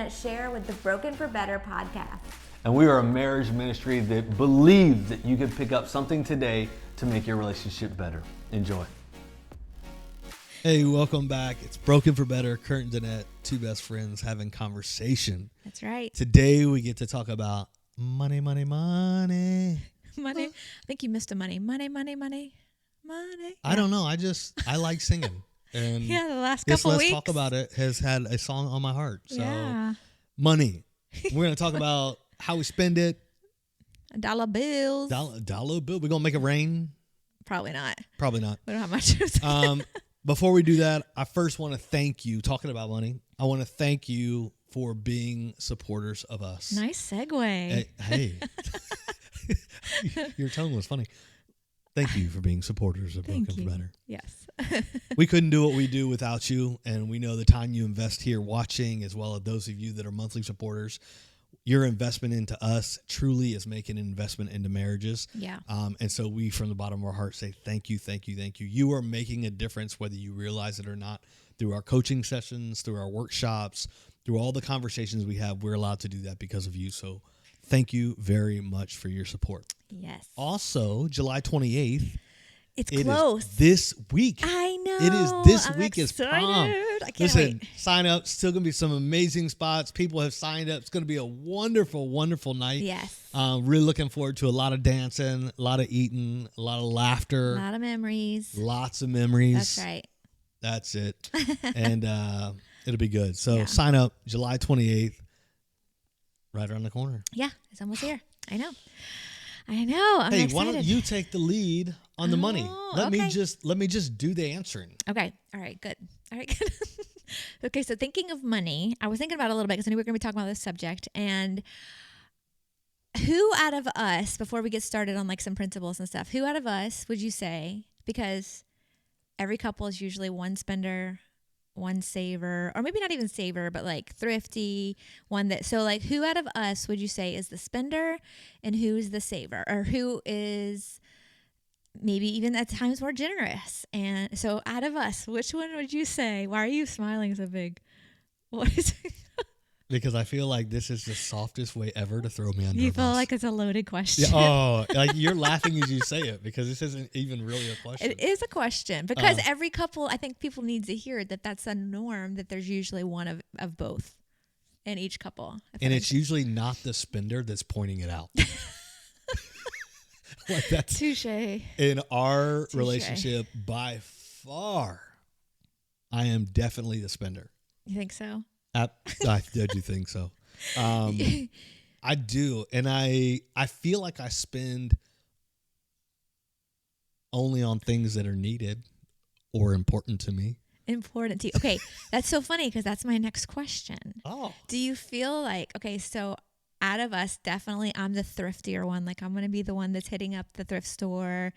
Denette Schaer with the Broken for Better podcast. And we are a marriage ministry that believes that you can pick up something today to make your relationship better. Enjoy. Hey, welcome back. It's Broken for Better. Kurt and Denette, two best friends having conversation. That's right. Today we get to talk about money, money, money. Money. I think you missed a money. Money. I don't know. I like singing. And yeah, the last this couple Let's weeks. Talk About It has had a song on my heart. So, yeah. Money. We're going to talk about how we spend it. Dollar bills. Dollar bill. We're going to make it rain. Probably not. Probably not. We don't have much. Before we do that, I first want to thank you. Talking about money, I want to thank you for being supporters of us. Nice segue. Hey. Your tone was funny. Thank you for being supporters of Broken for Better. Yes. We couldn't do what we do without you, and we know the time you invest here watching, as well as those of you that are monthly supporters. Your investment into us truly is making an investment into marriages. Yeah. And so we, from the bottom of our heart, say thank you, thank you, thank you. You are making a difference whether you realize it or not. Through our coaching sessions, through our workshops, through all the conversations we have, we're allowed to do that because of you. So thank you very much for your support. Yes. Also, July 28th. It's close. This week. I know. It is this I'm week is excited. prom. I can't Listen, wait. sign up. Still going to be some amazing spots. People have signed up. It's going to be a wonderful, wonderful night. Yes. Really looking forward to a lot of dancing, a lot of eating, a lot of laughter. A lot of memories. Lots of memories. That's right. That's it. And it'll be good. So sign up July 28th, right around the corner. Yeah, it's almost here. I know. I'm Hey, excited. why don't you take the lead on the money? Let okay. me just do the answering. Okay. All right. Good. Okay. So thinking of money, I was thinking about it a little bit because I knew we were going to be talking about this subject. And who out of us, before we get started on like some principles and stuff, who out of us would you say, because every couple is usually one spender, one saver, or maybe not even saver, but like thrifty, one that, so like who out of us would you say is the spender and who's the saver, or who is maybe even at times more generous? And so out of us, which one would you say? Why are you smiling so big? What is it? Because I feel like this is the softest way ever to throw me under You a feel bus. like it's a loaded question. Yeah, oh, like you're laughing as you say it because this isn't even really a question. It is a question because every couple, I think people need to hear that that's a norm, that there's usually one of both in each couple. And it's usually not the spender that's pointing it out. Like that's touche. in our relationship by far. I am definitely the spender. You think so? I do think so. I do. And I feel like I spend only on things that are needed or important to me. Important to you. Okay, that's so funny because that's my next question. Oh. Do you feel like, okay, so out of us, definitely I'm the thriftier one. Like I'm going to be the one that's hitting up the thrift store.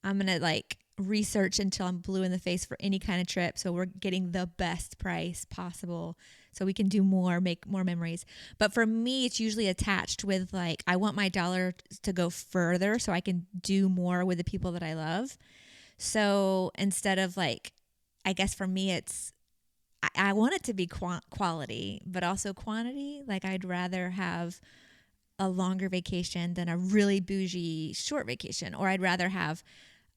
I'm going to like research until I'm blue in the face for any kind of trip. So we're getting the best price possible so we can do more, make more memories. But for me, it's usually attached with like, I want my dollar to go further so I can do more with the people that I love. So instead of like, I guess for me, it's, I want it to be quality, but also quantity. Like I'd rather have a longer vacation than a really bougie short vacation. Or I'd rather have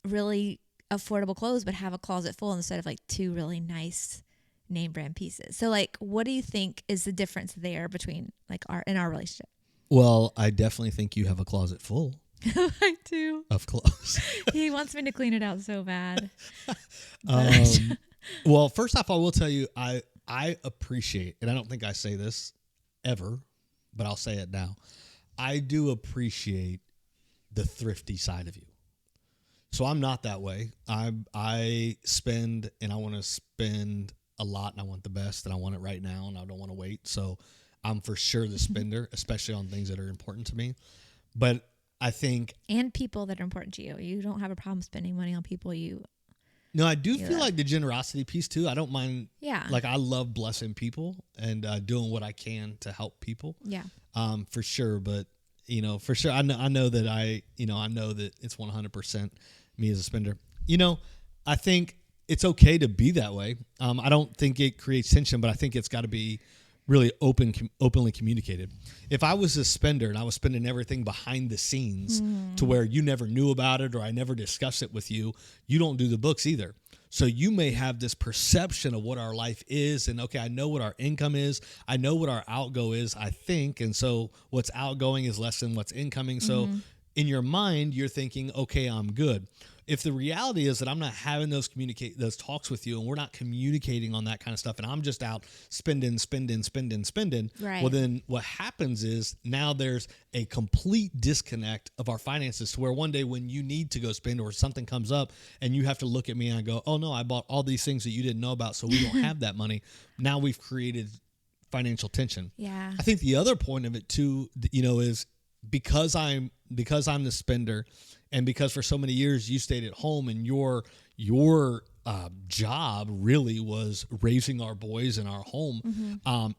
really affordable clothes, but have a closet full instead of like two really nice name brand pieces. So like, what do you think is the difference there between like in our relationship? Well, I definitely think you have a closet full I do. of clothes. He wants me to clean it out so bad. Well, first off, I will tell you, I appreciate, and I don't think I say this ever, but I'll say it now. I do appreciate the thrifty side of you. So I'm not that way. I spend, and I want to spend a lot, and I want the best, and I want it right now, and I don't want to wait. So I'm for sure the spender, especially on things that are important to me. But I think... And people that are important to you. You don't have a problem spending money on people you... No, I do feel like the generosity piece too. I don't mind. Yeah. Like I love blessing people and doing what I can to help people. Yeah. For sure. But for sure, I know that I know that it's 100% me as a spender. I think it's okay to be that way. I don't think it creates tension, but I think it's got to be really openly communicated. If I was a spender and I was spending everything behind the scenes to where you never knew about it or I never discussed it with you, you don't do the books either. So you may have this perception of what our life is, and okay, I know what our income is, I know what our outgo is, I think, and so what's outgoing is less than what's incoming. So in your mind, you're thinking, okay, I'm good. If the reality is that I'm not having those talks with you and we're not communicating on that kind of stuff and I'm just out spending, Right. well, then what happens is now there's a complete disconnect of our finances to where one day when you need to go spend or something comes up and you have to look at me and I go, oh no, I bought all these things that you didn't know about, so we don't have that money. Now we've created financial tension. Yeah. I think the other point of it too, is because I'm the spender, and because for so many years you stayed at home and your job really was raising our boys in our home.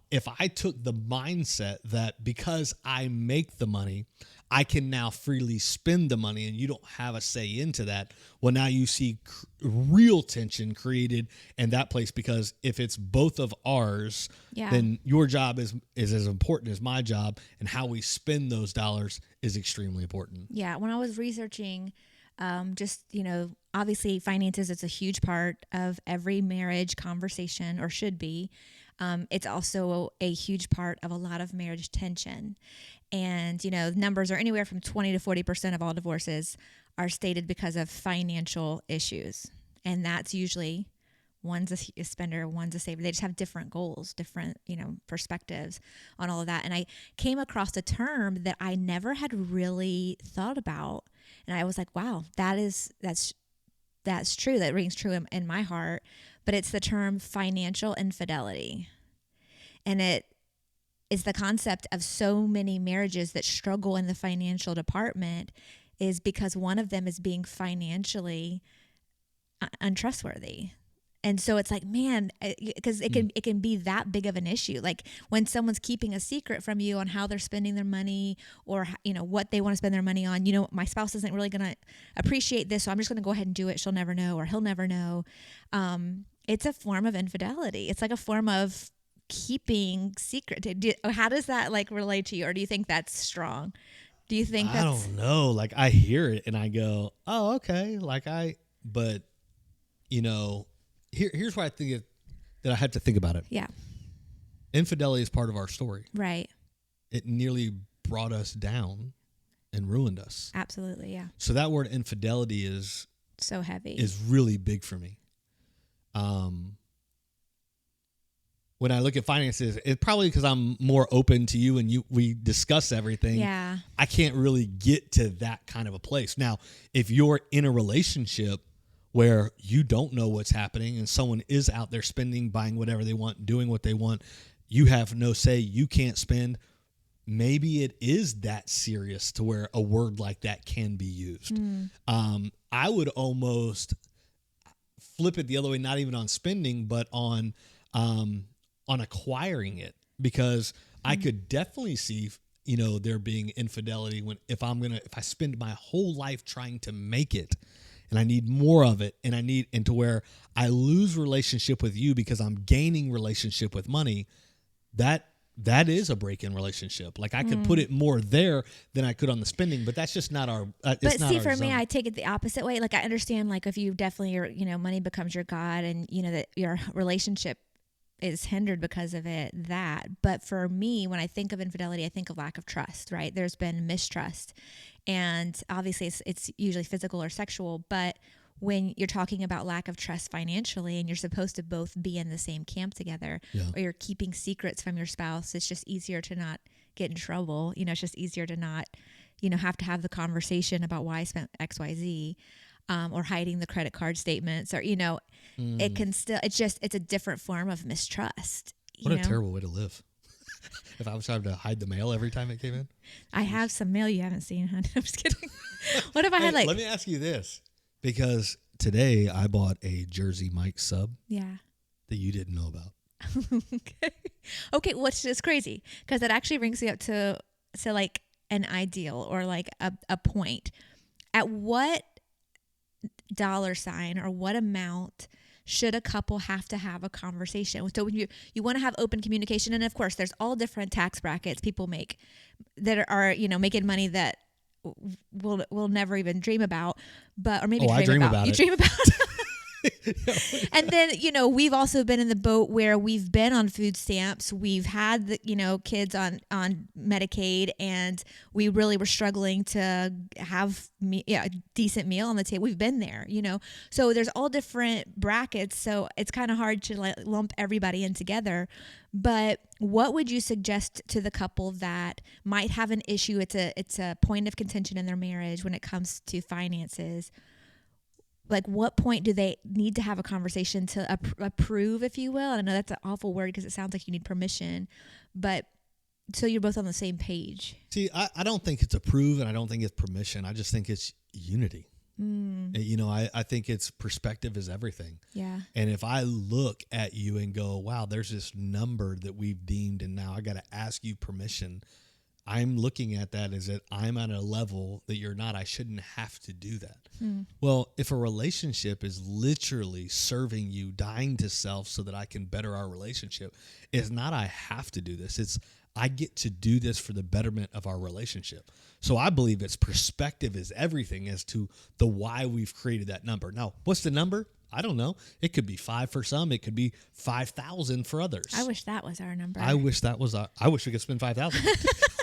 If I took the mindset that because I make the money, I can now freely spend the money and you don't have a say into that. Well, now you see real tension created in that place, because if it's both of ours, then your job is as important as my job, and how we spend those dollars is extremely important. Yeah. When I was researching, obviously finances, it's a huge part of every marriage conversation, or should be. It's also a huge part of a lot of marriage tension. And, numbers are anywhere from 20 to 40% of all divorces are stated because of financial issues. And that's usually one's a spender, one's a saver. They just have different goals, different, perspectives on all of that. And I came across a term that I never had really thought about. And I was like, wow, that's true. That rings true in my heart. But it's the term financial infidelity. And it is the concept of so many marriages that struggle in the financial department is because one of them is being financially untrustworthy. And so it's like, man, because it can be that big of an issue. Like when someone's keeping a secret from you on how they're spending their money, or what they want to spend their money on. My spouse isn't really going to appreciate this, so I'm just going to go ahead and do it. She'll never know, or he'll never know. It's a form of infidelity. It's like a form of keeping secret. How does that relate to you, or do you think that's strong? Do you think I don't know. Like I hear it and I go, oh, okay. But here's why I think that I had to think about it. Yeah. Infidelity is part of our story. Right. It nearly brought us down and ruined us. Absolutely. Yeah. So that word infidelity is so heavy. Is really big for me. When I look at finances, it's probably because I'm more open to you and we discuss everything. Yeah. I can't really get to that kind of a place. Now, if you're in a relationship where you don't know what's happening and someone is out there spending, buying whatever they want, doing what they want, you have no say, you can't spend, maybe it is that serious to where a word like that can be used. I would almost flip it the other way, not even on spending, but on acquiring it, because I could definitely see, there being infidelity if I spend my whole life trying to make it and I need more of it and to where I lose relationship with you because I'm gaining relationship with money, that is a break in relationship. Like I could put it more there than I could on the spending, but that's just not our. But see, for me, I take it the opposite way. Like I understand, like if you definitely money becomes your God, and that your relationship is hindered because of it. But for me, when I think of infidelity, I think of lack of trust. Right? There's been mistrust, and obviously it's usually physical or sexual, but when you're talking about lack of trust financially and you're supposed to both be in the same camp together, or you're keeping secrets from your spouse, it's just easier to not get in trouble. It's just easier to not, have to have the conversation about why I spent X, Y, Z, or hiding the credit card statements, or, it can still, it's a different form of mistrust. What a terrible way to live. If I was trying to hide the mail every time it came in. I have some mail you haven't seen, honey. I'm just kidding. What if I had let me ask you this. Because today I bought a Jersey Mike sub. Yeah. That you didn't know about. Okay, which is crazy because it actually brings me up to like an ideal or like a point. At what dollar sign or what amount should a couple have to have a conversation? So when you want to have open communication, and of course there's all different tax brackets people make that are, you know, making money that we'll never even dream about, but, or maybe I dream about you it. dream about it. And then, you know, we've also been in the boat where we've been on food stamps. We've had the, you know, kids on Medicaid, and we really were struggling to have a decent meal on the table. We've been there, you know, so there's all different brackets. So it's kind of hard to like lump everybody in together. But what would you suggest to the couple that might have an issue? It's a point of contention in their marriage when it comes to finances. Like, what point do they need to have a conversation to approve, if you will? And I know that's an awful word because it sounds like you need permission, but so you're both on the same page. See, I don't think it's approve, and I don't think it's permission. I just think it's unity. You know, I think it's perspective is everything. Yeah. And if I look at you and go, wow, there's this number that we've deemed, and now I got to ask you permission, I'm looking at that as that I'm at a level that you're not. I shouldn't have to do that. Well, if a relationship is literally serving you, dying to self so that I can better our relationship, it's not I have to do this. It's I get to do this for the betterment of our relationship. So I believe it's perspective is everything as to the why we've created that number. Now, what's the number? I don't know. It could be 5 for some. It could be 5,000 for others. I wish that was our number. I wish that was I wish we could spend 5,000.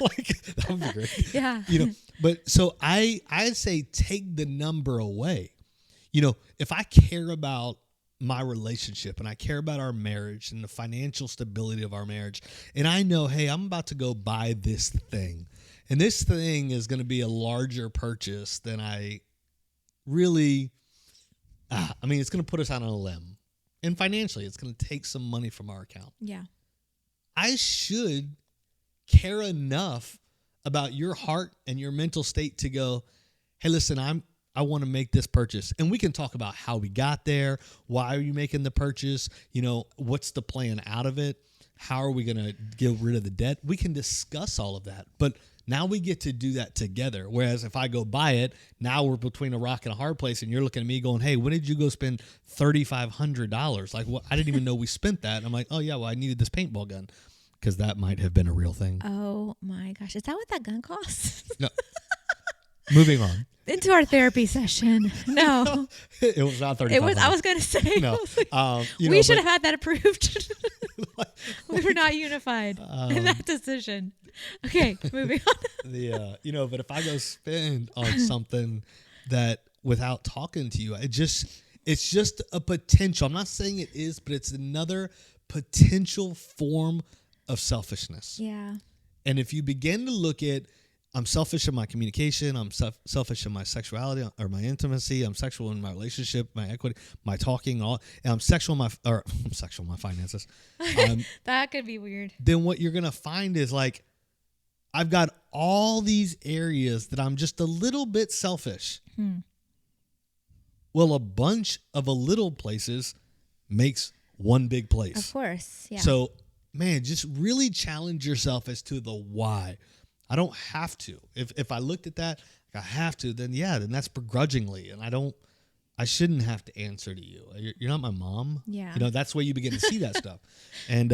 Like, that would be great. Yeah. You know, but so I'd say take the number away. You know, if I care about my relationship and I care about our marriage and the financial stability of our marriage, and I know, hey, I'm about to go buy this thing, and this thing is going to be a larger purchase than I really, I mean, it's going to put us out on a limb. And financially, it's going to take some money from our account. Yeah. I should care enough about your heart and your mental state to go, hey, listen, I want to make this purchase. And we can talk about how we got there. Why are you making the purchase? You know, what's the plan out of it? How are we going to get rid of the debt? We can discuss all of that. But now we get to do that together. Whereas if I go buy it, now we're between a rock and a hard place, and you're looking at me going, hey, when did you go spend $3,500? Like, what? I didn't even know we spent that. And I'm like, oh, yeah, well, I needed this paintball gun. Because that might have been a real thing. Oh my gosh. Is that what that gun costs? No. Moving on. Into our therapy session. No. It was not $3,500. It was, I was going to say. No. We should have had that approved. We were not unified in that decision. Okay, moving on. But if I go spend on something that without talking to you, it's just a potential. I'm not saying it is, but it's another potential form of selfishness. Yeah. And if you begin to look at, I'm selfish in my communication, I'm selfish in my sexuality or my intimacy, I'm sexual in my relationship, my equity, my talking, and I'm sexual in my finances. That could be weird. Then what you're going to find is like, I've got all these areas that I'm just a little bit selfish. Well, a bunch of a little places makes one big place. Of course, yeah. So, man, just really challenge yourself as to the why. I don't have to. If I looked at that, like I have to, then that's begrudgingly, and I shouldn't have to answer to you. You're not my mom. Yeah. You know, that's where you begin to see that stuff. And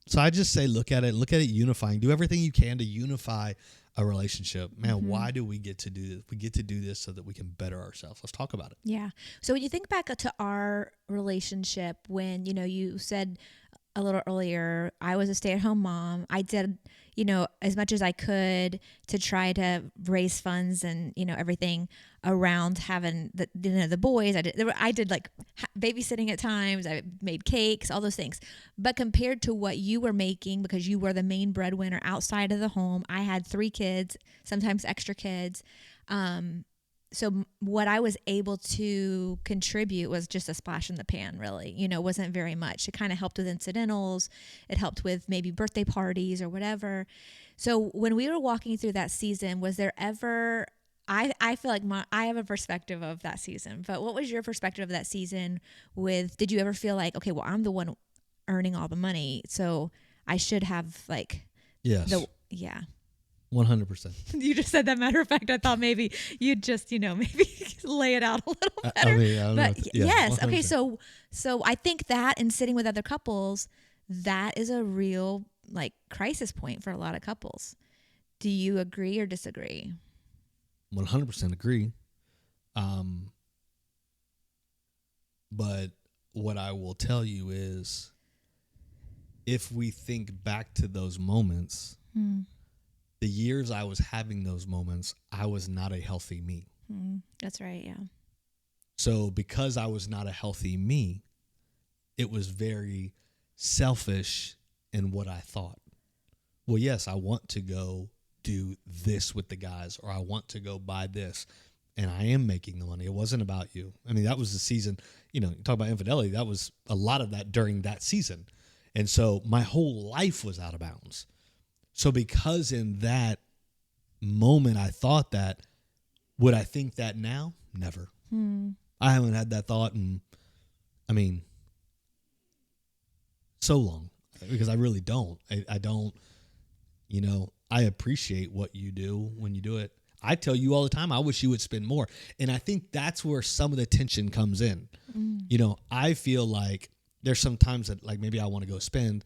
so I just say, look at it unifying. Do everything you can to unify a relationship. Man, why do we get to do this? We get to do this so that we can better ourselves. Let's talk about it. Yeah. So when you think back to our relationship, when, you said a little earlier, I was a stay-at-home mom. I did, as much as I could to try to raise funds and, everything around having the boys. I did like babysitting at times. I made cakes, all those things. But compared to what you were making, because you were the main breadwinner outside of the home, I had 3 kids, sometimes extra kids. So what I was able to contribute was just a splash in the pan, really. Wasn't very much. It kind of helped with incidentals. It helped with maybe birthday parties or whatever. So when we were walking through that season, was there ever, I feel like I have a perspective of that season, but what was your perspective of that season did you ever feel like, okay, well, I'm the one earning all the money, so I should have yes. Yeah. 100%. You just said that matter of fact. I thought maybe you'd just, maybe lay it out a little better. I mean, I don't know but yeah, yes. 100%. Okay. So I think that and sitting with other couples, that is a real like crisis point for a lot of couples. Do you agree or disagree? 100% agree. But what I will tell you is, if we think back to those moments, the years I was having those moments, I was not a healthy me. That's right. Yeah. So because I was not a healthy me, it was very selfish in what I thought. Well, yes, I want to go do this with the guys, or I want to go buy this, and I am making the money. It wasn't about you. I mean, that was the season, you talk about infidelity. That was a lot of that during that season. And so my whole life was out of bounds. So because in that moment I thought that, would I think that now? Never. I haven't had that thought in, so long, because I really don't. I don't, I appreciate what you do when you do it. I tell you all the time, I wish you would spend more. And I think that's where some of the tension comes in. I feel like there's some times that like maybe I want to go spend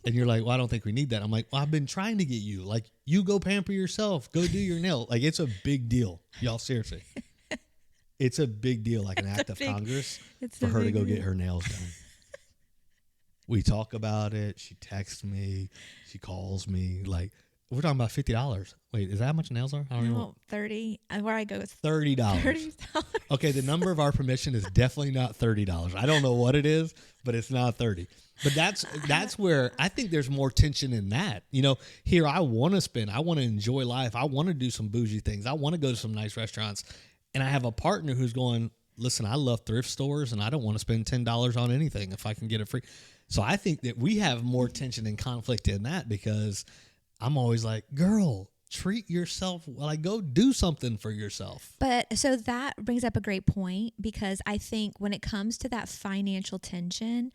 and you're like, well, I don't think we need that. I'm like, well, I've been trying to get you. Like, you go pamper yourself. Go do your nail. Like, it's a big deal. Y'all, seriously. It's a big deal, like an act of Congress for her to go get her nails done. We talk about it. She texts me. She calls me. Like, we're talking about $50. Wait, is that how much nails are? I don't know. 30. Where I go is $30. $30. Okay, the number of our permission is definitely not $30. I don't know what it is, but it's not 30. But that's where I think there's more tension in that. Here I want to spend. I want to enjoy life. I want to do some bougie things. I want to go to some nice restaurants. And I have a partner who's going, listen, I love thrift stores, and I don't want to spend $10 on anything if I can get it free. So I think that we have more tension and conflict in that, because I'm always like, girl, treat yourself. Like, go do something for yourself. But so that brings up a great point, because I think when it comes to that financial tension,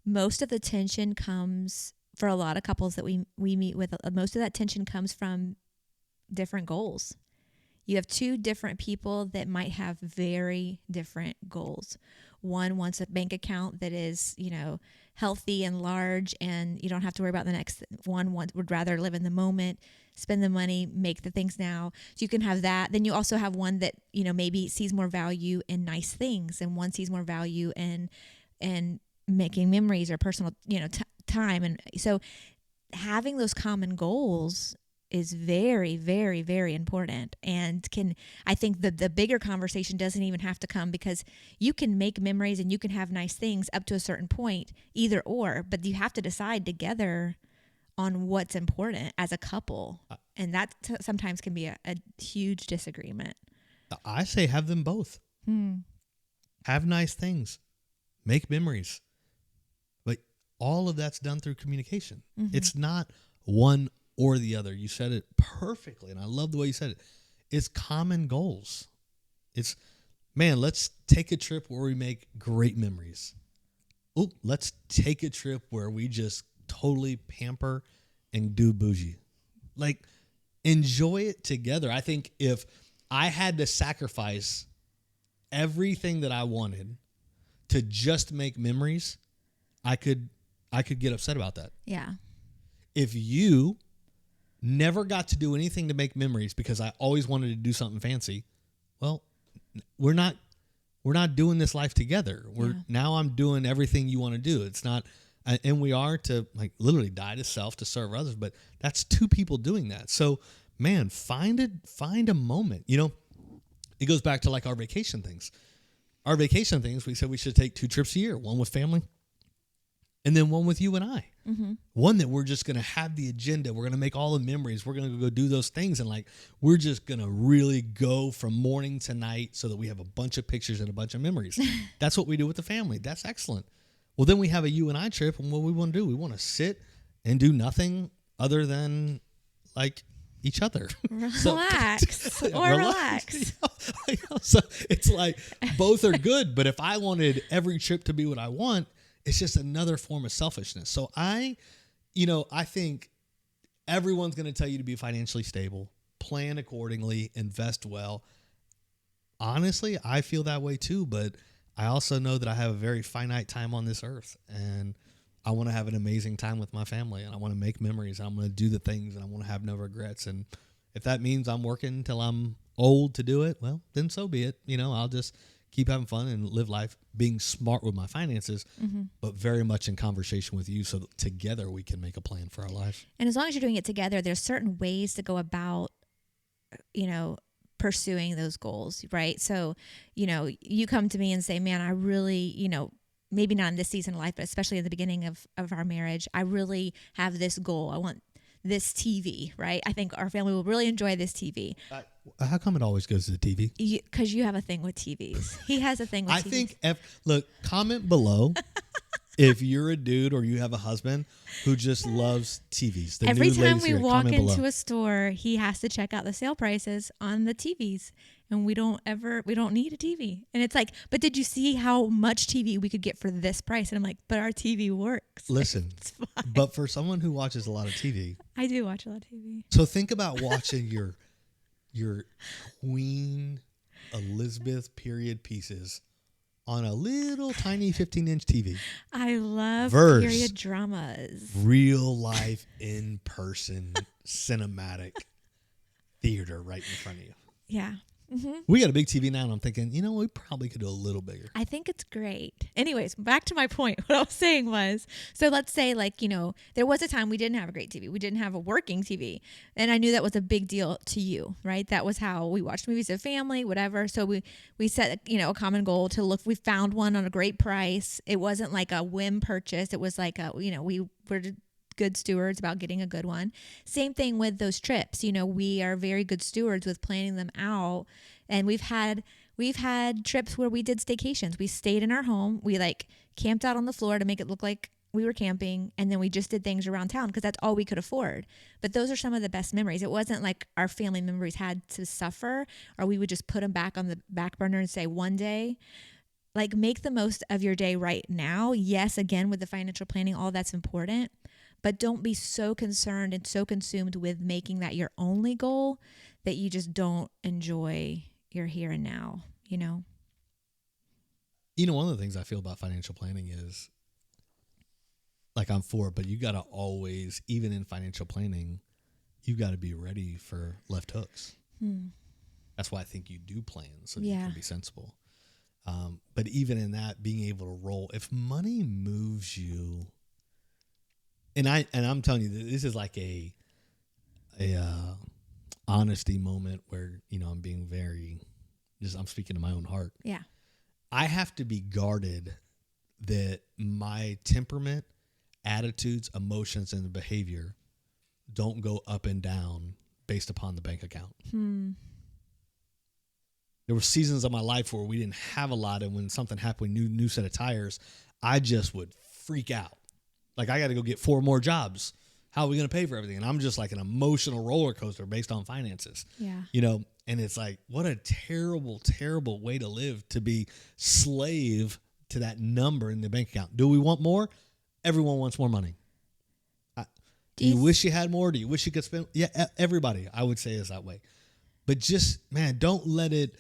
most of the tension comes, for a lot of couples that we meet with, most of that tension comes from different goals. You have two different people that might have very different goals. One wants a bank account that is, healthy and large, and you don't have to worry about the next. One would rather live in the moment, spend the money, make the things now. So you can have that. Then you also have one that, maybe sees more value in nice things, and one sees more value in making memories or personal, time. And so having those common goals is very, very, very important, and I think the bigger conversation doesn't even have to come, because you can make memories and you can have nice things up to a certain point, either or, but you have to decide together on what's important as a couple. And that sometimes can be a huge disagreement. I say have them both. Have nice things, make memories. But all of that's done through communication. It's not one or the other. You said it perfectly, and I love the way you said it. It's common goals. It's, man, let's take a trip where we make great memories. Oh, let's take a trip where we just totally pamper and do bougie. Like, enjoy it together. I think if I had to sacrifice everything that I wanted to just make memories, I could get upset about that. Yeah. If you never got to do anything to make memories because I always wanted to do something fancy, well, we're not doing this life together. Now I'm doing everything you want to do. It's not, and we are to like literally die to self to serve others, but that's two people doing that. So, man, find a moment. It goes back to like our vacation things. Our vacation things, we said we should take 2 trips a year, one with family and then one with you and I. One that we're just going to have the agenda. We're going to make all the memories. We're going to go do those things. And like, we're just going to really go from morning to night so that we have a bunch of pictures and a bunch of memories. That's what we do with the family. That's excellent. Well, then we have a you and I trip. And what we want to do, we want to sit and do nothing other than like each other. Relax. Relax. So it's like both are good. But if I wanted every trip to be what I want, it's just another form of selfishness. So I think Everyone's going to tell you to be financially stable, plan accordingly, invest well. Honestly, I feel that way too, but I also know that I have a very finite time on this earth, and I want to have an amazing time with my family, and I want to make memories, and I'm going to do the things, and I want to have no regrets. And if that means I'm working until I'm old to do it, well, then so be it. I'll just keep having fun and live life being smart with my finances, but very much in conversation with you, so that together we can make a plan for our life. And as long as you're doing it together, there's certain ways to go about, pursuing those goals, right? So, you come to me and say, man, I really, maybe not in this season of life, but especially at the beginning of our marriage, I really have this goal. I want this TV, right? I think our family will really enjoy this TV. How come it always goes to the TV? Because you have a thing with TVs. He has a thing with TVs. I think, look, comment below if you're a dude or you have a husband who just loves TVs. Every time we walk into a store, he has to check out the sale prices on the TVs. And we don't need a TV. And it's like, but did you see how much TV we could get for this price? And I'm like, but our TV works. Listen, but for someone who watches a lot of TV. I do watch a lot of TV. So think about watching your Queen Elizabeth period pieces on a little tiny 15-inch TV. I love period dramas. Real life, in-person, cinematic theater right in front of you. Yeah. Mm-hmm. We got a big TV now, and I'm thinking, we probably could do a little bigger. I think it's great. Anyways, back to my point. What I was saying was, so let's say there was a time we didn't have a great TV. We didn't have a working TV. And I knew that was a big deal to you, right? That was how we watched movies as a family, whatever. So we set, a common goal to look. We found one on a great price. It wasn't like a whim purchase. It was like we were good stewards about getting a good one. Same thing with those trips. We are very good stewards with planning them out. And we've had trips where we did staycations. We stayed in our home. We camped out on the floor to make it look like we were camping. And then we just did things around town because that's all we could afford. But those are some of the best memories. It wasn't like our family members had to suffer, or we would just put them back on the back burner and say one day. Make the most of your day right now. Yes, again, with the financial planning, all that's important. But don't be so concerned and so consumed with making that your only goal that you just don't enjoy your here and now, One of the things I feel about financial planning is, I'm for it, but you got to always, even in financial planning, you've got to be ready for left hooks. That's why I think you do plan, so that you can be sensible. But even in that, being able to roll, if money moves you, and I'm telling you, this is like a honesty moment where, I'm being I'm speaking to my own heart. Yeah. I have to be guarded that my temperament, attitudes, emotions, and behavior don't go up and down based upon the bank account. There were seasons of my life where we didn't have a lot, and when something happened, new set of tires, I just would freak out. I got to go get 4 more jobs. How are we going to pay for everything? And I'm just like an emotional roller coaster based on finances. Yeah. And it's like, what a terrible, terrible way to live, to be slave to that number in the bank account. Do we want more? Everyone wants more money. Do you wish you had more? Do you wish you could spend? Yeah, everybody, I would say, is that way. But just, man, don't let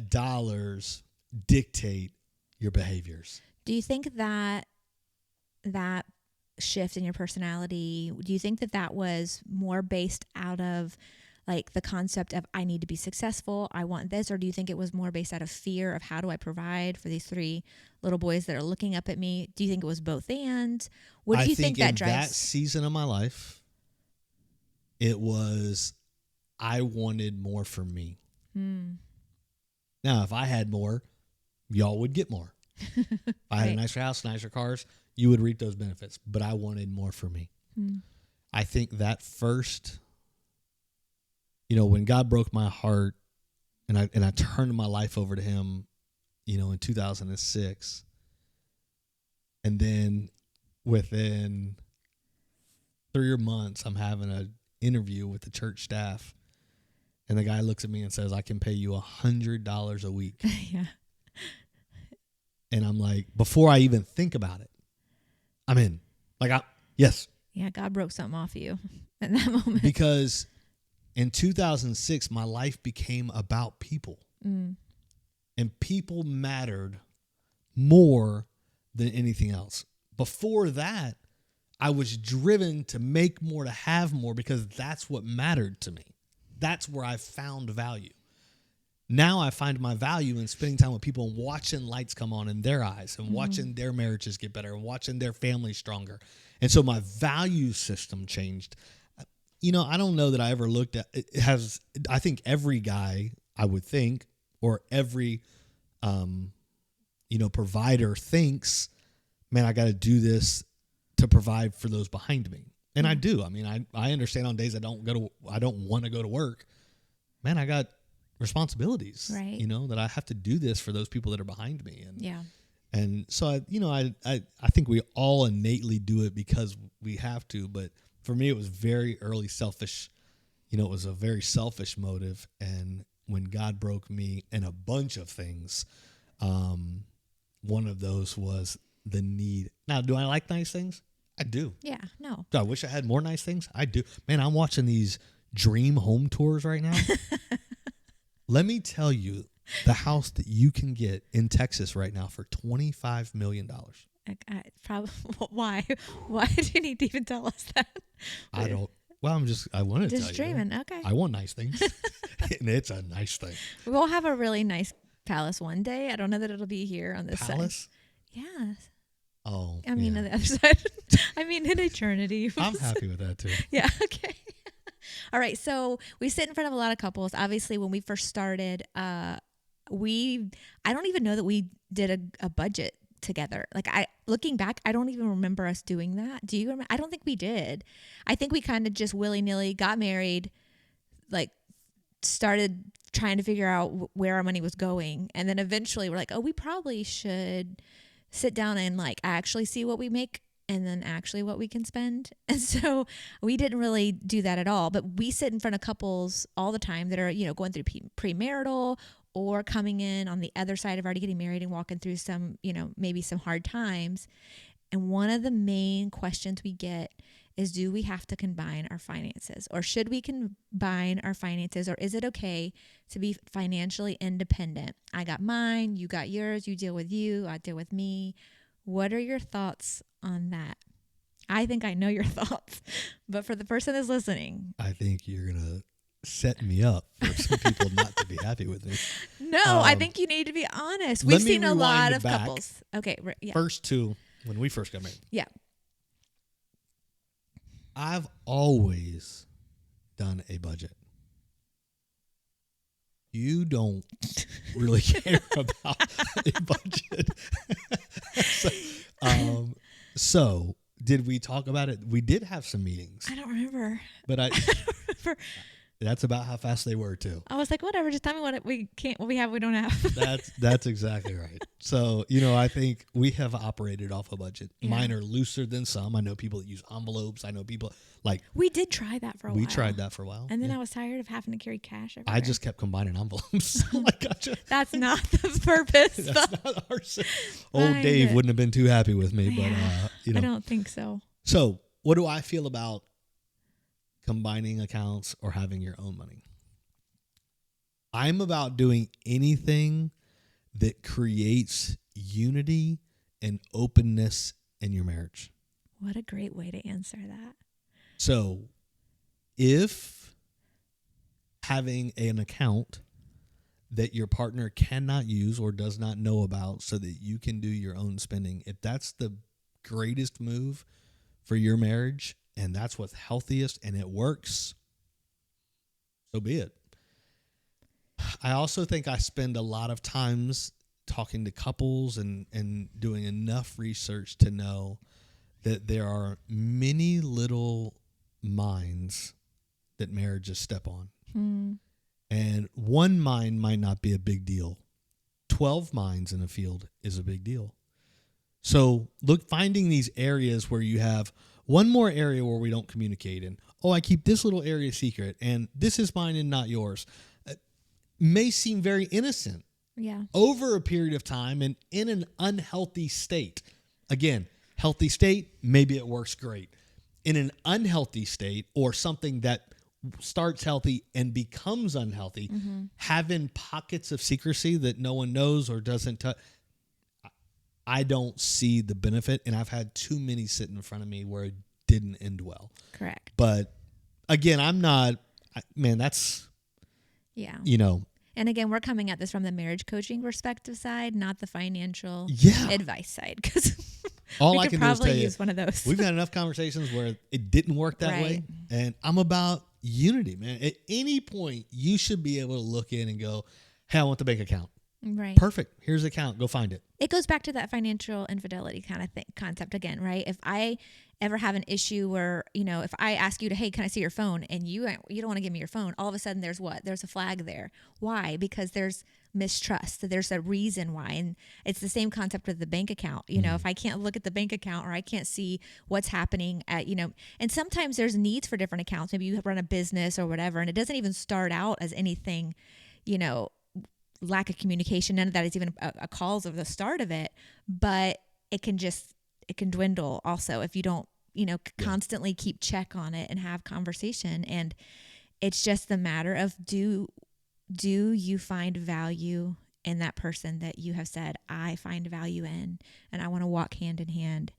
dollars dictate your behaviors. Do you think that shift in your personality, do you think that was more based out of the concept of I need to be successful, I want this, or do you think it was more based out of fear of how do I provide for these 3 little boys that are looking up at me? Do you think it was both and? What do you think that drives? In that season of my life, it was I wanted more for me. Now, if I had more, y'all would get more. If I had a nicer house, nicer cars, you would reap those benefits. But I wanted more for me. I think that first, when God broke my heart and I turned my life over to Him, in 2006, and then within 3 months, I'm having an interview with the church staff, and the guy looks at me and says, "I can pay you $100 a week." Yeah. And I'm like, before I even think about it, I'm in. Yes. Yeah, God broke something off you in that moment. Because in 2006, my life became about people. Mm. And people mattered more than anything else. Before that, I was driven to make more, to have more, because that's what mattered to me. That's where I found value. Now I find my value in spending time with people and watching lights come on in their eyes and watching their marriages get better and watching their families stronger. And so my value system changed. You know, I don't know that I ever looked at it. Has, I think every guy, I would think, or every provider thinks, man, I got to do this to provide for those behind me. And I do. I mean, I understand on days I don't want to go to work. Man, I got responsibilities, right? That I have to do this for those people that are behind me. And yeah. And so I think we all innately do it because we have to. But for me, it was very early selfish. It was a very selfish motive. And when God broke me in a bunch of things, one of those was the need. Now, do I like nice things? I do. Yeah, no. Do I wish I had more nice things? I do. Man, I'm watching these dream home tours right now. Let me tell you, the house that you can get in Texas right now for $25 million. Probably. Why? Why do you need to even tell us that? I don't. Well, I want to tell you. Just dreaming. Okay. I want nice things. And it's a nice thing. We'll have a really nice palace one day. I don't know that it'll be here on this Palace? side. Yeah. Oh. I mean, on the other side. I mean, in eternity. I'm happy with that too. Yeah. Okay. All right. So we sit in front of a lot of couples. Obviously, when we first started, I don't even know that we did a budget together. Like looking back, I don't even remember us doing that. Do you remember? I don't think we did. I think we kind of just willy-nilly got married, like started trying to figure out where our money was going. And then eventually we're like, oh, we probably should sit down and like actually see what we make and then actually what we can spend. And so we didn't really do that at all. But we sit in front of couples all the time that are, going through premarital or coming in on the other side of already getting married and walking through some, maybe some hard times. And one of the main questions we get is, do we have to combine our finances, or should we combine our finances, or is it okay to be financially independent? I got mine, you got yours, you deal with you, I deal with me. What are your thoughts on that? I think I know your thoughts, but for the person that's listening, I think you're going to set me up for some people not to be happy with me. No, I think you need to be honest. We've seen a lot of couples. Okay. Yeah. First two, when we first got married. Yeah. I've always done a budget. You don't really care about a budget. So did we talk about it? We did have some meetings. I don't remember. But I don't remember. That's about how fast they were too. I was like, whatever, just tell me what we have, we don't have. That's exactly right. So, I think we have operated off a budget. Yeah. Mine are looser than some. I know people that use envelopes. I know people like. We did try that for a while. We tried that for a while. And then I was tired of having to carry cash everywhere. I just kept combining envelopes. Gotcha. That's not the purpose. That's not our. Old Dave wouldn't have been too happy with me, but I don't think so. So, what do I feel about combining accounts or having your own money? I'm about doing anything that creates unity and openness in your marriage. What a great way to answer that. So, if having an account that your partner cannot use or does not know about so that you can do your own spending, if that's the greatest move for your marriage, and that's what's healthiest and it works, so be it. I also think I spend a lot of times talking to couples and doing enough research to know that there are many little mines that marriages step on. And one mine might not be a big deal. 12 mines in a field is a big deal. So finding these areas where you have one more area where we don't communicate, and I keep this little area secret, and this is mine and not yours, may seem very innocent. Yeah. Over a period of time and in an unhealthy state. Again, healthy state, maybe it works great. in an unhealthy state or something that starts healthy and becomes unhealthy, having pockets of secrecy that no one knows or doesn't touch, I don't see the benefit. And I've had too many sit in front of me where it didn't end well. Correct. But again, that's, Yeah. you know. And again, we're coming at this from the marriage coaching perspective side, not the financial advice side. Because all we I could can do is probably tell you, use one of those. We've had enough conversations where it didn't work that way. And I'm about unity, man. At any point, you should be able to look in and go, hey, I want the bank account. Right. Perfect. Here's the account. Go find it. It goes back to that financial infidelity kind of concept again, right? If I ever have an issue where, if I ask you to, hey, can I see your phone? And you don't want to give me your phone. All of a sudden there's what? There's a flag there. Why? Because there's mistrust. There's a reason why. And it's the same concept with the bank account. If I can't look at the bank account or I can't see what's happening at, and sometimes there's needs for different accounts. Maybe you run a business or whatever, and it doesn't even start out as anything, lack of communication. None of that is even a cause of the start of it, but it can dwindle also if you don't, constantly keep check on it and have conversation. And it's just the matter of, do you find value in that person that you have said, I find value in, and I want to walk hand in.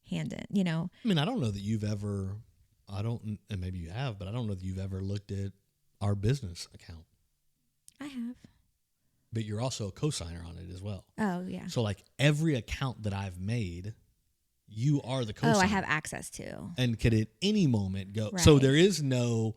I mean, I don't know that you've ever, and maybe you have, but I don't know that you've ever looked at our business account. I have. But you're also a co-signer on it as well. Oh, yeah. So like every account that I've made, you are the co-signer. Oh, I have access to. And could at any moment go. Right. So there is no,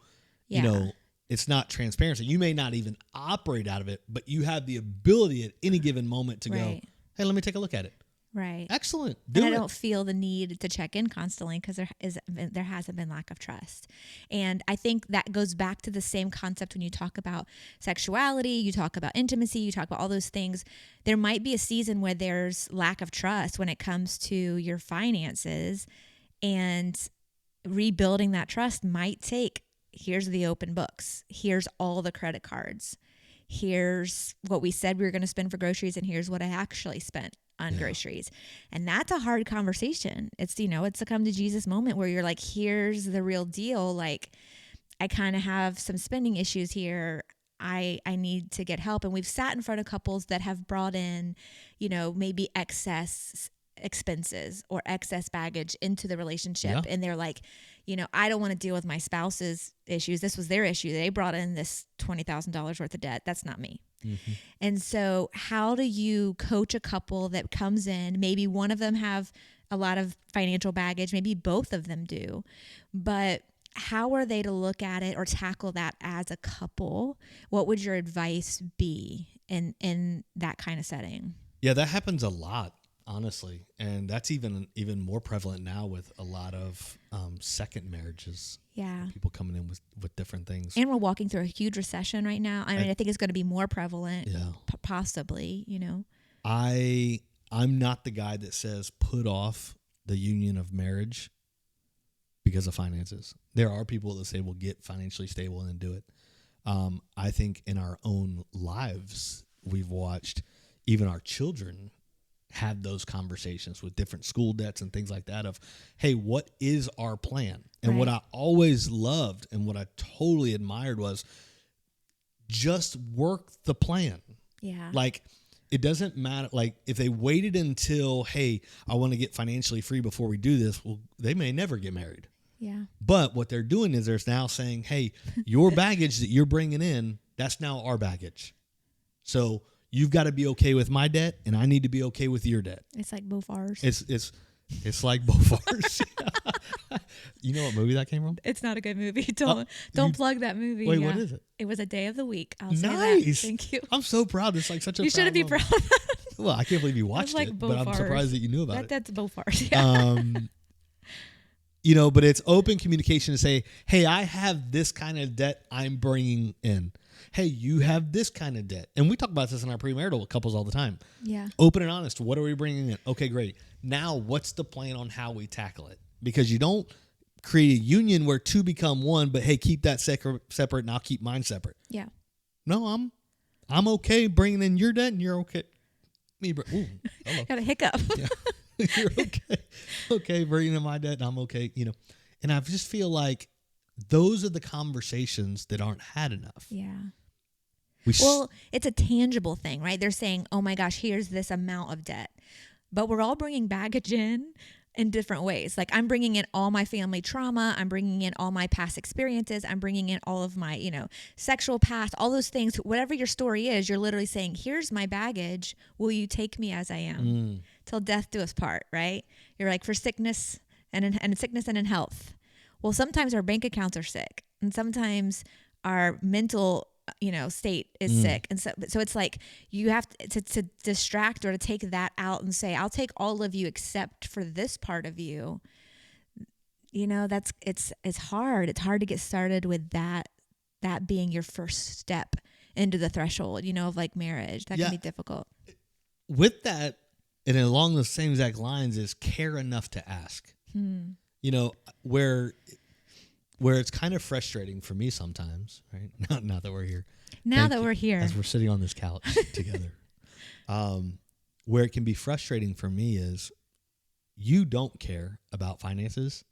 it's not transparency. You may not even operate out of it, but you have the ability at any given moment to go, hey, let me take a look at it. Right. Excellent. I don't feel the need to check in constantly because there hasn't been lack of trust. And I think that goes back to the same concept when you talk about sexuality, you talk about intimacy, you talk about all those things. There might be a season where there's lack of trust when it comes to your finances, and rebuilding that trust might take, here's the open books, here's all the credit cards, here's what we said we were going to spend for groceries, and here's what I actually spent on groceries. And that's a hard conversation. It's, it's a come to Jesus moment where you're like, here's the real deal. Like, I kind of have some spending issues here. I need to get help. And we've sat in front of couples that have brought in, maybe excess expenses or excess baggage into the relationship. Yeah. And they're like, I don't want to deal with my spouse's issues. This was their issue. They brought in this $20,000 worth of debt. That's not me. Mm-hmm. And so how do you coach a couple that comes in? Maybe one of them have a lot of financial baggage. Maybe both of them do. But how are they to look at it or tackle that as a couple? What would your advice be in that kind of setting? Yeah, that happens a lot, honestly. And that's even more prevalent now with a lot of second marriages. Yeah. People coming in with different things. And we're walking through a huge recession right now. I think it's going to be more prevalent, possibly, I'm not the guy that says put off the union of marriage because of finances. There are people that say we'll get financially stable and then do it. I think in our own lives, we've watched even our children have those conversations with different school debts and things like that of, hey, what is our plan? And what I always loved and what I totally admired was just work the plan. Yeah. Like, it doesn't matter. Like, if they waited until, hey, I want to get financially free before we do this, well, they may never get married. Yeah. But what they're doing is they're now saying, hey, your baggage that you're bringing in, that's now our baggage. So you've got to be okay with my debt, and I need to be okay with your debt. It's like Beaufort. It's like Beaufort. You know what movie that came from? It's not a good movie. Don't plug that movie. Wait, what is it? It was A Day of the Week. I'll say nice. that. Thank you. I'm so proud. It's like such a. You shouldn't be proud of that. Well, I can't believe you watched like it, Beaufort. but I'm surprised that you knew about it. That's Beaufort. Yeah. But it's open communication to say, hey, I have this kind of debt I'm bringing in. Hey, you have this kind of debt. And we talk about this in our premarital couples all the time. Yeah. Open and honest. What are we bringing in? Okay, great. Now, what's the plan on how we tackle it? Because you don't create a union where two become one, but hey, keep that separate and I'll keep mine separate. Yeah. No, I'm okay bringing in your debt and you're okay. Ooh, hello. Got a hiccup. Yeah. You're okay. Okay, bringing in my debt and I'm okay. And I just feel like those are the conversations that aren't had enough. Yeah. Well, it's a tangible thing, right? They're saying, oh my gosh, here's this amount of debt. But we're all bringing baggage in different ways. Like I'm bringing in all my family trauma. I'm bringing in all my past experiences. I'm bringing in all of my, sexual past, all those things. Whatever your story is, you're literally saying, here's my baggage. Will you take me as I am? Till death do us part, right? You're like, for sickness and in sickness and in health. Well, sometimes our bank accounts are sick, and sometimes our mental state is sick. And so it's like you have to distract or to take that out and say, I'll take all of you except for this part of you. It's hard. It's hard to get started with that being your first step into the threshold, of like marriage. That can be difficult. With that, and along the same exact lines is care enough to ask. Where it's kind of frustrating for me sometimes, right? Now that we're here. As we're sitting on this couch together. Where it can be frustrating for me is you don't care about finances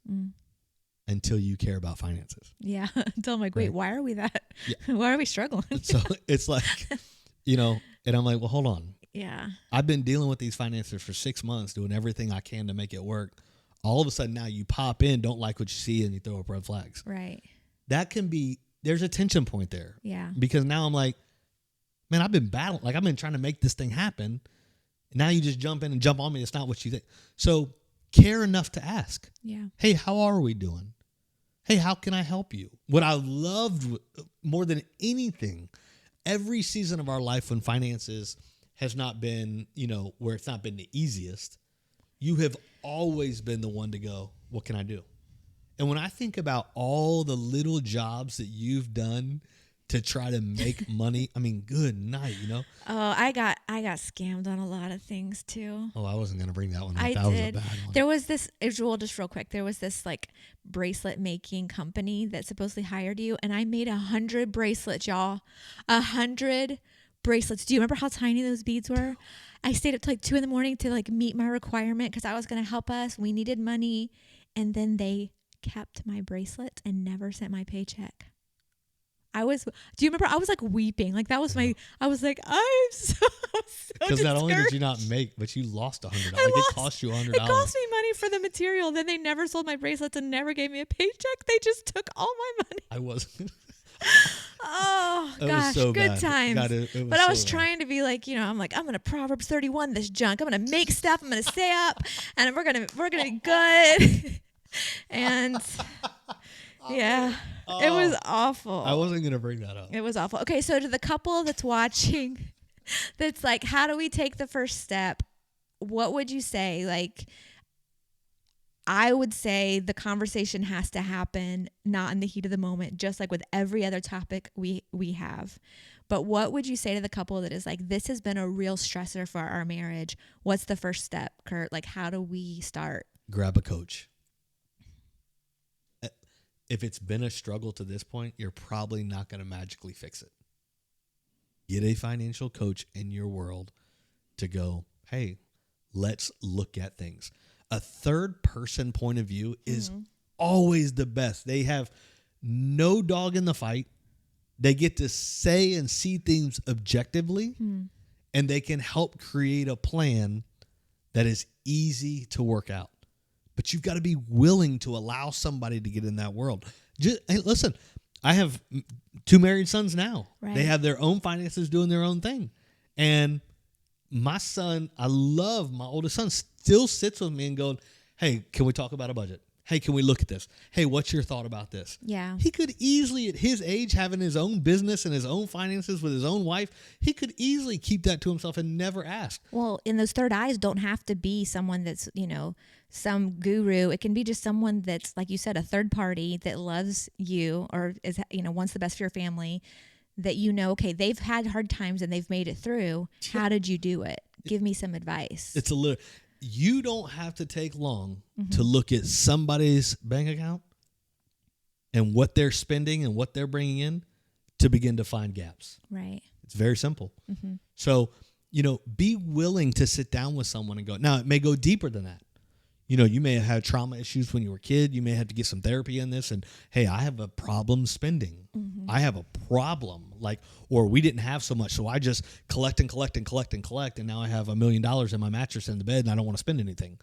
until you care about finances. Yeah. Until I'm like, wait, why are we that? Yeah. Why are we struggling? So it's like, and I'm like, well, hold on. Yeah. I've been dealing with these finances for 6 months, doing everything I can to make it work. All of a sudden now you pop in, don't like what you see, and you throw up red flags. Right. That can be, there's a tension point there. Yeah. Because now I'm like, man, I've been battling. Like I've been trying to make this thing happen. And now you just jump in and jump on me. It's not what you think. So care enough to ask. Yeah. Hey, how are we doing? Hey, how can I help you? What I loved more than anything, every season of our life when finances has not been, where it's not been the easiest, you have always been the one to go, what can I do? And when I think about all the little jobs that you've done to try to make money, I mean, good night, Oh, I got scammed on a lot of things too. Oh, I wasn't going to bring that one up. I that did. Was a bad one. There was this, just real quick, there was this like bracelet making company that supposedly hired you, and I made 100 bracelets, y'all. 100 bracelets. Do you remember how tiny those beads were? I stayed up till like 2 a.m. to like meet my requirement because I was going to help us. We needed money. And then they kept my bracelets and never sent my paycheck. Do you remember? I was like weeping. Like that was I was like, I'm so because not only did you not make, but you lost $100. It cost you $100. It cost me money for the material. Then they never sold my bracelets and never gave me a paycheck. They just took all my money. I wasn't. Oh gosh, so good times. But I was trying to be like, I'm like, I'm gonna Proverbs 31 this junk. I'm gonna make stuff. I'm gonna stay up, and we're gonna be good. And yeah, it was awful. I wasn't gonna bring that up. It was awful. Okay, so to the couple that's watching, that's like, how do we take the first step? What would you say? Like, I would say the conversation has to happen not in the heat of the moment, just like with every other topic we have. But what would you say to the couple that is like, this has been a real stressor for our marriage? What's the first step, Kurt? Like, how do we start? Grab a coach. If it's been a struggle to this point, you're probably not going to magically fix it. Get a financial coach in your world to go, hey, let's look at things. A third person point of view is always the best. They have no dog in the fight. They get to say and see things objectively, and they can help create a plan that is easy to work out. But you've got to be willing to allow somebody to get in that world. Hey, listen, I have 2 married sons now. Right. They have their own finances doing their own thing. And my son, I love my oldest son, still sits with me and going, hey, can we talk about a budget? Hey, can we look at this? Hey, what's your thought about this? Yeah. He could easily, at his age, having his own business and his own finances with his own wife, he could easily keep that to himself and never ask. Well, and those third eyes don't have to be someone that's, some guru. It can be just someone that's, like you said, a third party that loves you or is, wants the best for your family, that okay, they've had hard times and they've made it through. How did you do it? Give me some advice. It's a little... You don't have to take long to look at somebody's bank account and what they're spending and what they're bringing in to begin to find gaps. Right. It's very simple. So, be willing to sit down with someone and go, now it may go deeper than that. You may have had trauma issues when you were a kid. You may have to get some therapy in this. And, hey, I have a problem spending. I have a problem. Or we didn't have so much, so I just collect and collect and collect and collect. And now I have $1 million in my mattress in the bed and I don't want to spend anything.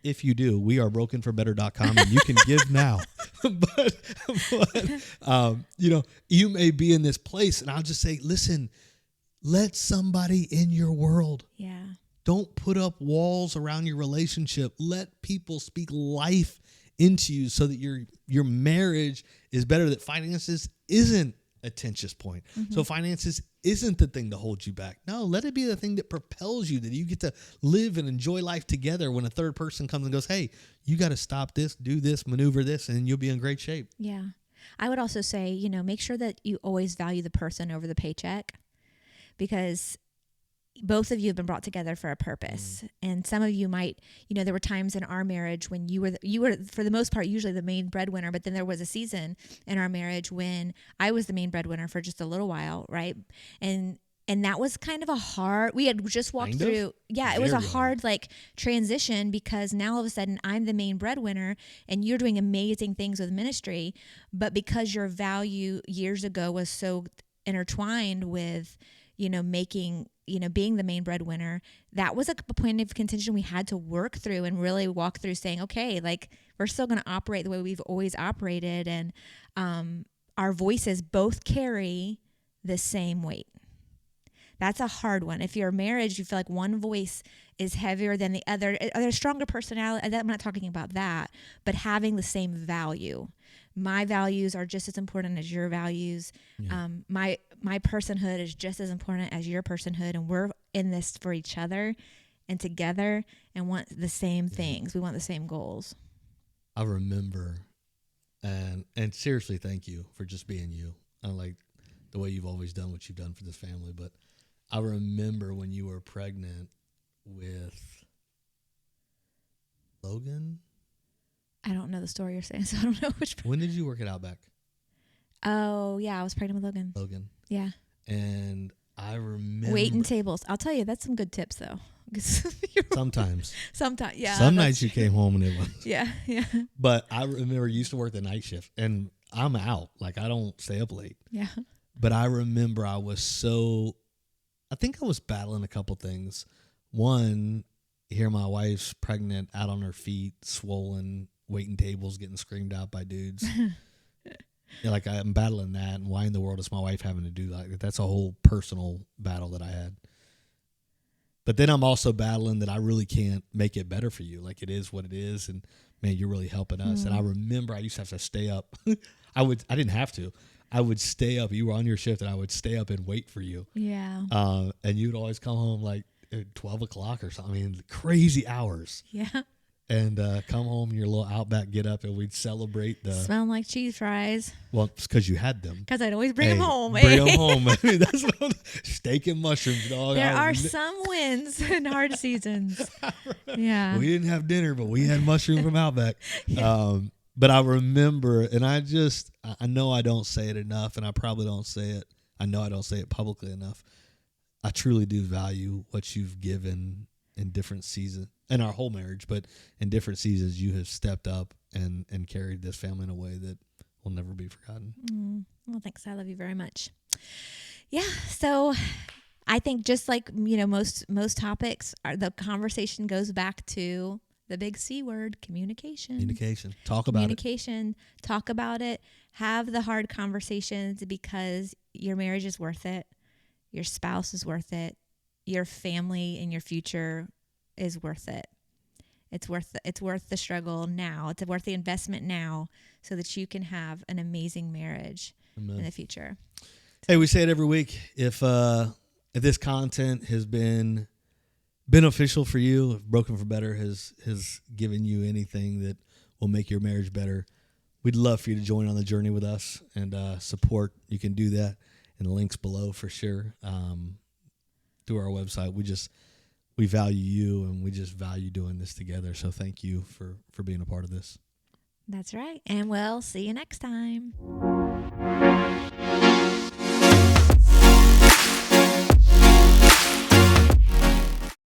If you do, we are brokenforbetter.com and you can give now. but you may be in this place. And I'll just say, listen, let somebody in your world. Yeah. Don't put up walls around your relationship. Let people speak life into you so that your marriage is better, that finances isn't a tension point. So finances isn't the thing to hold you back. No, let it be the thing that propels you, that you get to live and enjoy life together when a third person comes and goes, hey, you got to stop this, do this, maneuver this, and you'll be in great shape. Yeah. I would also say, make sure that you always value the person over the paycheck, because both of you have been brought together for a purpose. And some of you might, there were times in our marriage when you were for the most part usually the main breadwinner, but then there was a season in our marriage when I was the main breadwinner for just a little while, right? And that was kind of a hard, we had just walked through. Yeah, it was a hard transition, because now all of a sudden I'm the main breadwinner and you're doing amazing things with ministry, but because your value years ago was so intertwined with, making, being the main breadwinner, that was a point of contention we had to work through and really walk through, saying, okay, we're still going to operate the way we've always operated. And our voices both carry the same weight. That's a hard one. If you're married, you feel like one voice is heavier than the other. There's stronger personality. I'm not talking about that, but having the same value. My values are just as important as your values. Yeah. My personhood is just as important as your personhood, and we're in this for each other and together, and want the same things. We want the same goals. I remember, and seriously, thank you for just being you. I like the way you've always done what you've done for this family, but I remember when you were pregnant with Logan. I don't know the story you're saying, so I don't know which. When did you work at Outback? Oh, yeah, I was pregnant with Logan. Yeah. And I remember. Waiting tables. I'll tell you, that's some good tips, though. Sometimes, yeah. Some nights you came home and it was. Yeah. But I remember you used to work the night shift, and I'm out. I don't stay up late. Yeah. But I remember I think I was battling a couple things. One, here my wife's pregnant, out on her feet, swollen, waiting tables, getting screamed out by dudes. I'm battling that, and why in the world is my wife having to do that? That's a whole personal battle that I had. But then I'm also battling that I really can't make it better for you. It is what it is, and man, you're really helping us. And I remember I used to have to stay up. I didn't have to. I would stay up. You were on your shift, and I would stay up and wait for you. Yeah. And you'd always come home at 12 o'clock or something. I mean, crazy hours. Yeah. And come home in your little Outback get up, and we'd celebrate the. Smelling like cheese fries. Well, it's because you had them. Because I'd always bring them home. Bring them home. I mean, that's steak and mushrooms, dog. There are some wins in hard seasons. Yeah. We didn't have dinner, but we had mushroom from Outback. Yeah. But I remember, and I know I don't say it enough, and I probably don't say it. I know I don't say it publicly enough. I truly do value what you've given in different seasons, in our whole marriage, but in different seasons, you have stepped up and carried this family in a way that will never be forgotten. Well, thanks. I love you very much. Yeah. So I think just like, most topics, the conversation goes back to the big C word, communication. Talk about it. Talk about it. Have the hard conversations, because your marriage is worth it. Your spouse is worth it. Your family and your future is worth it. It's worth the struggle now. It's worth the investment now, so that you can have an amazing marriage in the future. Hey, we say it every week. If this content has been beneficial for you, if Broken for Better has given you anything that will make your marriage better, we'd love for you to join on the journey with us and support. You can do that in the links below for sure. Through our website, we value you, and we just value doing this together. So thank you for being a part of this. That's right. And we'll see you next time.